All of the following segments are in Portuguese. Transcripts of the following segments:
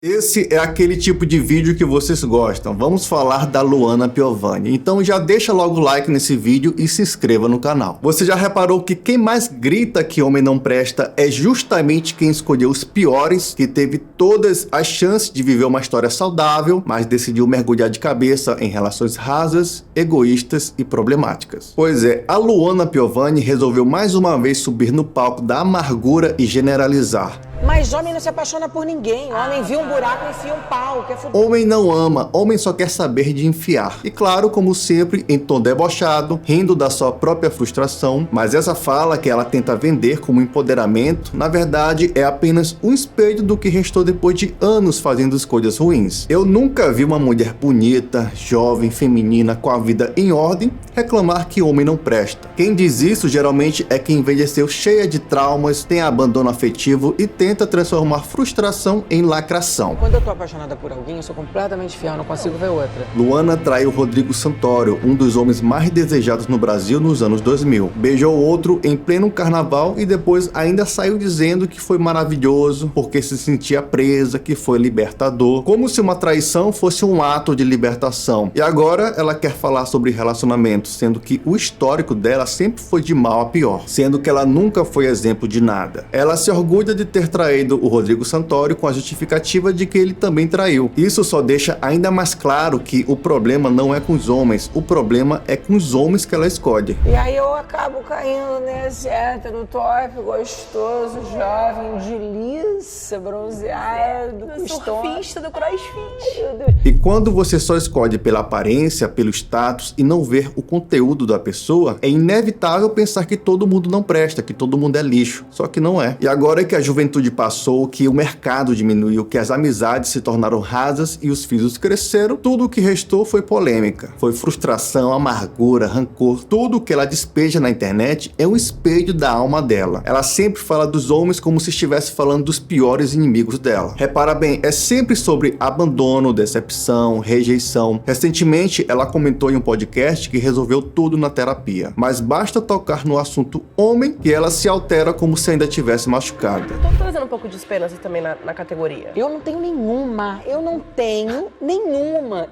Esse é aquele tipo de vídeo que vocês gostam. Vamos falar da Luana Piovani. Então já deixa logo o like nesse vídeo e se inscreva no canal. Você já reparou que quem mais grita que homem não presta é justamente quem escolheu os piores, que teve todas as chances de viver uma história saudável, mas decidiu mergulhar de cabeça em relações rasas, egoístas e problemáticas. Pois é, a Luana Piovani resolveu mais uma vez subir no palco da amargura e generalizar. Mas homem não se apaixona por ninguém. Homem viu um buraco e enfia um pau. Homem não ama, homem só quer saber de enfiar. E claro, como sempre, em tom debochado, rindo da sua própria frustração, mas essa fala que ela tenta vender como empoderamento, na verdade é apenas um espelho do que restou depois de anos fazendo escolhas ruins. Eu nunca vi uma mulher bonita, jovem, feminina, com a vida em ordem, reclamar que homem não presta. Quem diz isso geralmente é quem envelheceu cheia de traumas, tem abandono afetivo e tenta transformar frustração em lacração. Quando eu tô apaixonada por alguém, eu sou completamente fiel, não consigo ver outra. Luana traiu Rodrigo Santoro, um dos homens mais desejados no Brasil nos anos 2000. Beijou outro em pleno carnaval e depois ainda saiu dizendo que foi maravilhoso porque se sentia presa, que foi libertador, como se uma traição fosse um ato de libertação. E agora ela quer falar sobre relacionamentos, sendo que o histórico dela sempre foi de mal a pior, sendo que ela nunca foi exemplo de nada. Ela se orgulha de ter traído o Rodrigo Santoro com a justificativa de que ele também traiu. Isso só deixa ainda mais claro que o problema não é com os homens, o problema é com os homens que ela escolhe. E aí eu acabo caindo nesse hétero top, gostoso, jovem, de liça, bronzeado, surfista do crossfit. E quando você só escolhe pela aparência, pelo status e não ver o conteúdo da pessoa, é inevitável pensar que todo mundo não presta, que todo mundo é lixo. Só que não é. E agora que a juventude passou, que o mercado diminuiu, que as amizades se tornaram rasas e os filhos cresceram, tudo o que restou foi polêmica. Foi frustração, amargura, rancor. Tudo o que ela despeja na internet é um espelho da alma dela. Ela sempre fala dos homens como se estivesse falando dos piores inimigos dela. Repara bem, é sempre sobre abandono, decepção, rejeição. Recentemente, ela comentou em um podcast que resolveu tudo na terapia. Mas basta tocar no assunto homem que ela se altera como se ainda tivesse machucada. Tô trazendo um pouco de esperança também na categoria. Eu não tenho nenhuma.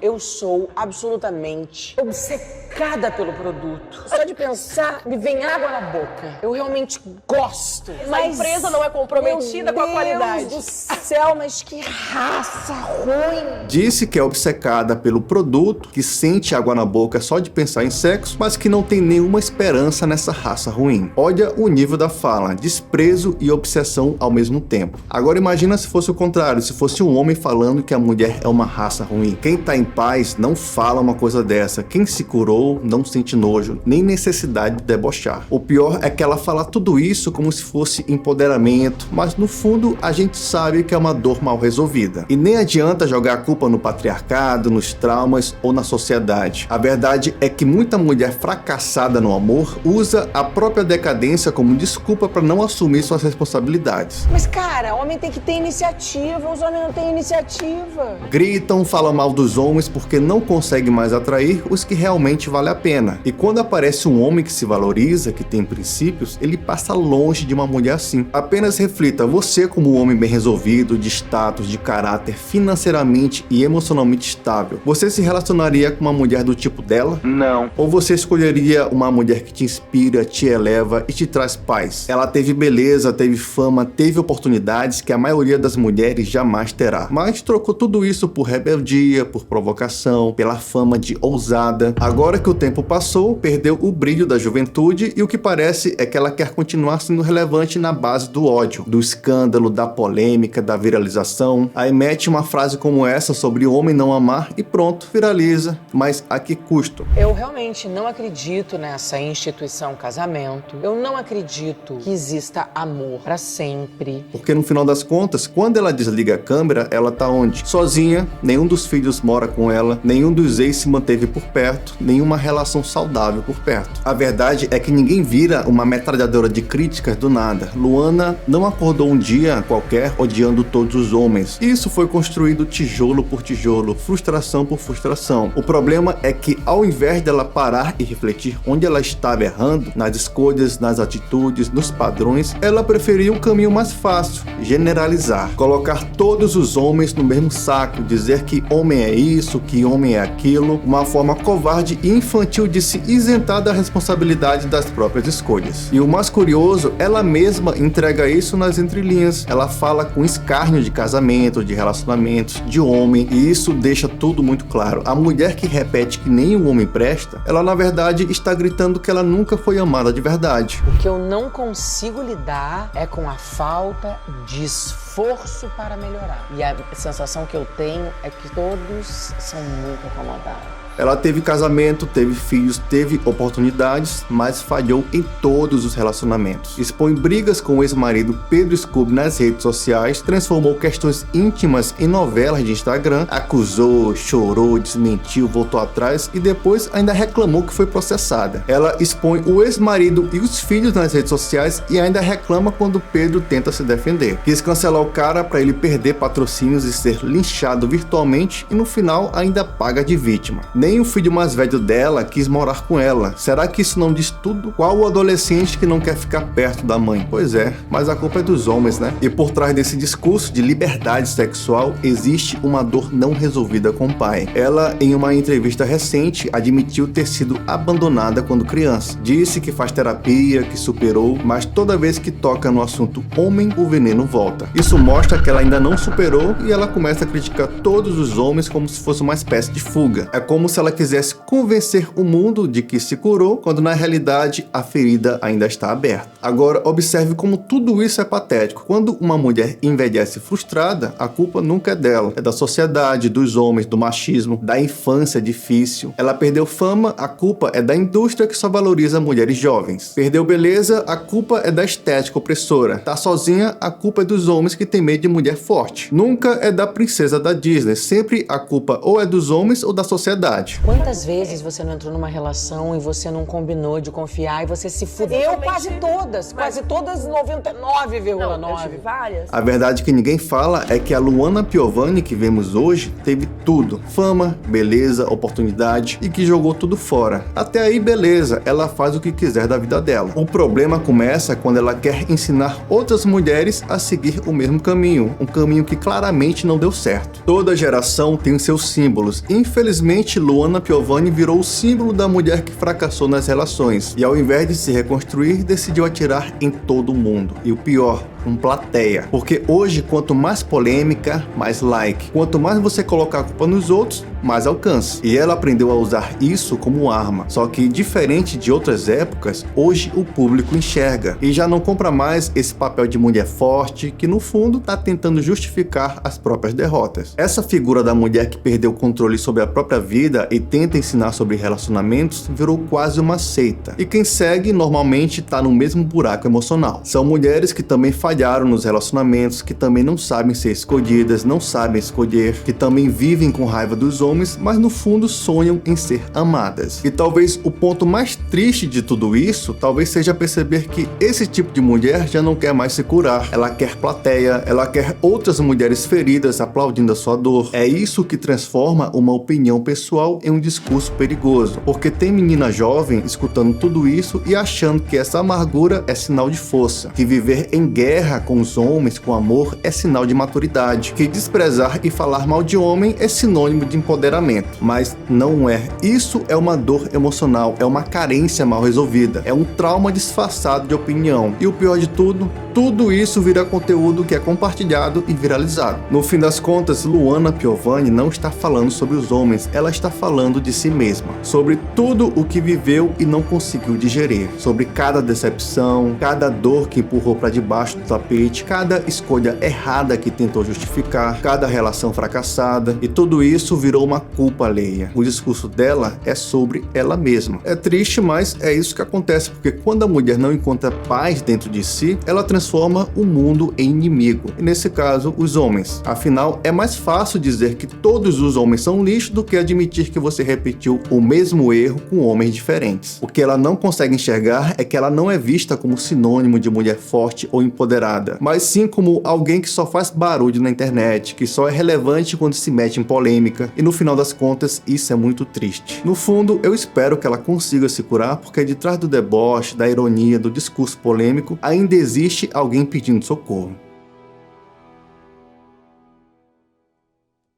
Eu sou absolutamente obcecada pelo produto. Só de pensar, me vem água na boca. Eu realmente gosto. Mas a empresa não é comprometida com a qualidade. Meu Deus do céu, mas que raça ruim. Disse que é obcecada pelo produto, que sente água na boca só de pensar em sexo, mas que não tem nenhuma esperança nessa raça ruim. Olha o nível da fala, desprezo e obsessão ao mesmo tempo. Agora imagina se fosse o contrário, se fosse um homem falando que a mulher é uma raça ruim. Quem tá em paz não fala uma coisa dessa. Quem se curou não sente nojo, nem necessidade de debochar. O pior é que ela fala tudo isso como se fosse empoderamento, mas no fundo a gente sabe que é uma dor mal resolvida. E nem adianta jogar a culpa no patriarcado, nos traumas ou na sociedade. A verdade é que muita mulher fracassada no amor usa a própria decadência como desculpa para não assumir suas responsabilidades. Mas cara, homem tem que ter iniciativa, os homens não têm iniciativa. Gritam, falam mal dos homens porque não conseguem mais atrair os que realmente vale a pena. E quando aparece um homem que se valoriza, que tem princípios, ele passa longe de uma mulher assim. Apenas reflita, você como um homem bem resolvido, de status, de caráter, financeiramente e emocionalmente estável, você se relacionaria com uma mulher do tipo dela? Não. Ou você escolheria uma mulher que te inspira, te eleva e te traz paz? Ela teve beleza, teve fama, teve oportunidades que a maioria das mulheres jamais terá. Mas trocou tudo isso por rebeldia, por provocação, pela fama de ousada. Agora que o tempo passou, perdeu o brilho da juventude e o que parece é que ela quer continuar sendo relevante na base do ódio, do escândalo, da polêmica, da viralização. Aí mete uma frase como essa sobre o homem não amar e pronto, viraliza. Mas a que custo? Eu realmente não acredito nessa instituição casamento. Eu não acredito que exista amor pra sempre. Porque no final das contas, quando ela desliga a câmera, ela tá onde? Sozinha, nenhum dos filhos mora com ela, nenhum dos ex se manteve por perto, nenhum uma relação saudável por perto. A verdade é que ninguém vira uma metralhadora de críticas do nada. Luana não acordou um dia qualquer odiando todos os homens. Isso foi construído tijolo por tijolo, frustração por frustração. O problema é que ao invés dela parar e refletir onde ela estava errando, nas escolhas, nas atitudes, nos padrões, ela preferiu um caminho mais fácil, generalizar, colocar todos os homens no mesmo saco, dizer que homem é isso, que homem é aquilo, uma forma covarde e infantil de se isentar da responsabilidade das próprias escolhas. E o mais curioso, ela mesma entrega isso nas entrelinhas. Ela fala com escárnio de casamento, de relacionamentos, de homem, e isso deixa tudo muito claro. A mulher que repete que nem o homem presta, ela na verdade está gritando que ela nunca foi amada de verdade. O que eu não consigo lidar é com a falta de esforço para melhorar. E a sensação que eu tenho é que todos são muito acomodados. Ela teve casamento, teve filhos, teve oportunidades, mas falhou em todos os relacionamentos. Expõe brigas com o ex-marido Pedro Scooby nas redes sociais, transformou questões íntimas em novelas de Instagram, acusou, chorou, desmentiu, voltou atrás e depois ainda reclamou que foi processada. Ela expõe o ex-marido e os filhos nas redes sociais e ainda reclama quando Pedro tenta se defender. Quis cancelar o cara para ele perder patrocínios e ser linchado virtualmente e no final ainda paga de vítima. Nem o filho mais velho dela quis morar com ela. Será que isso não diz tudo? Qual o adolescente que não quer ficar perto da mãe? Pois é, mas a culpa é dos homens, né? E por trás desse discurso de liberdade sexual, existe uma dor não resolvida com o pai. Ela, em uma entrevista recente, admitiu ter sido abandonada quando criança. Disse que faz terapia, que superou, mas toda vez que toca no assunto homem, o veneno volta. Isso mostra que ela ainda não superou e ela começa a criticar todos os homens como se fosse uma espécie de fuga. É como se ela quisesse convencer o mundo de que se curou, quando na realidade a ferida ainda está aberta. Agora, observe como tudo isso é patético. Quando uma mulher envelhece frustrada, a culpa nunca é dela. É da sociedade, dos homens, do machismo, da infância difícil. Ela perdeu fama, a culpa é da indústria que só valoriza mulheres jovens. Perdeu beleza, a culpa é da estética opressora. Tá sozinha, a culpa é dos homens que têm medo de mulher forte. Nunca é da princesa da Disney. Sempre a culpa ou é dos homens ou da sociedade. Quantas vezes você não entrou numa relação e você não combinou de confiar e você se fudeu? Eu quase todas 99,9. Não, eu tive várias. A verdade que ninguém fala é que a Luana Piovani que vemos hoje teve tudo: fama, beleza, oportunidade, e que jogou tudo fora. Até aí beleza, ela faz o que quiser da vida dela. O problema começa quando ela quer ensinar outras mulheres a seguir o mesmo caminho, um caminho que claramente não deu certo. Toda geração tem os seus símbolos. Infelizmente, Luana Piovani virou o símbolo da mulher que fracassou nas relações e ao invés de se reconstruir, decidiu atirar em todo mundo. E o pior, com plateia. Porque hoje, quanto mais polêmica, mais like. Quanto mais você colocar a culpa nos outros, mais alcance. E ela aprendeu a usar isso como arma. Só que, diferente de outras épocas, hoje o público enxerga e já não compra mais esse papel de mulher forte que, no fundo, tá tentando justificar as próprias derrotas. Essa figura da mulher que perdeu o controle sobre a própria vida e tenta ensinar sobre relacionamentos virou quase uma seita. E quem segue, normalmente, tá no mesmo buraco emocional. São mulheres que também falharam nos relacionamentos, que também não sabem ser escolhidas, não sabem escolher, que também vivem com raiva dos homens, mas no fundo sonham em ser amadas. E talvez o ponto mais triste de tudo isso, talvez seja perceber que esse tipo de mulher já não quer mais se curar. Ela quer plateia, ela quer outras mulheres feridas aplaudindo a sua dor. É isso que transforma uma opinião pessoal em um discurso perigoso, porque tem menina jovem escutando tudo isso e achando que essa amargura é sinal de força, que viver em guerra com os homens, com amor, é sinal de maturidade, que desprezar e falar mal de homem é sinônimo de empoderamento. Mas não é. Isso é uma dor emocional, é uma carência mal resolvida, é um trauma disfarçado de opinião. E o pior de tudo, tudo isso vira conteúdo que é compartilhado e viralizado. No fim das contas, Luana Piovani não está falando sobre os homens, ela está falando de si mesma, sobre tudo o que viveu e não conseguiu digerir, sobre cada decepção, cada dor que empurrou para debaixo do tapete, cada escolha errada que tentou justificar, cada relação fracassada, e tudo isso virou uma culpa alheia. O discurso dela é sobre ela mesma. É triste, mas é isso que acontece, porque quando a mulher não encontra paz dentro de si, ela transforma o mundo em inimigo inimigo, e nesse caso, os homens. Afinal, é mais fácil dizer que todos os homens são lixo do que admitir que você repetiu o mesmo erro com homens diferentes. O que ela não consegue enxergar é que ela não é vista como sinônimo de mulher forte ou empoderada, mas sim como alguém que só faz barulho na internet, que só é relevante quando se mete em polêmica, e no final das contas, isso é muito triste. No fundo, eu espero que ela consiga se curar, porque de trás do deboche, da ironia, do discurso polêmico, ainda existe alguém pedindo socorro.